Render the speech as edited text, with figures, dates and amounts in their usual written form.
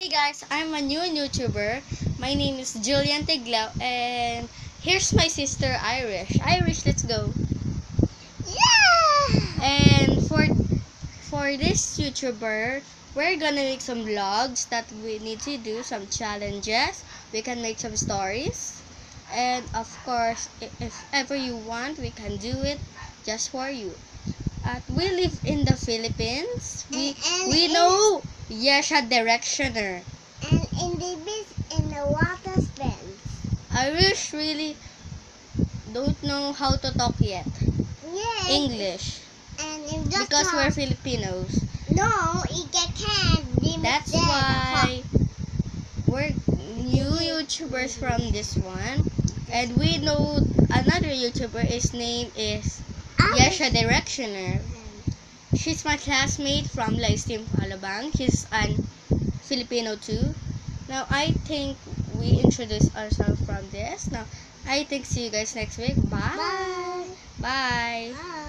Hey guys, I'm a new YouTuber. My name is Julian Tiglao and here's my sister Irish. Irish, let's go. Yeah! And for this YouTuber, we're gonna make some vlogs that we need to do, some challenges. We can make some stories. And of course, if ever you want, we can do it just for you. We live in the Philippines. We know Yesha Directioner. And in the beach in the water springs. Irish really don't know how to talk yet. Yes. English. And you just Because we're Filipinos. No, you can't. That's why we're new YouTubers from this one. And we know another YouTuber, his name is Yesha Directioner. She's my classmate from La Esteem Alabang. She's an Filipino too. Now I think we introduce ourselves from this. Now I think see you guys next week. Bye. Bye. Bye. Bye.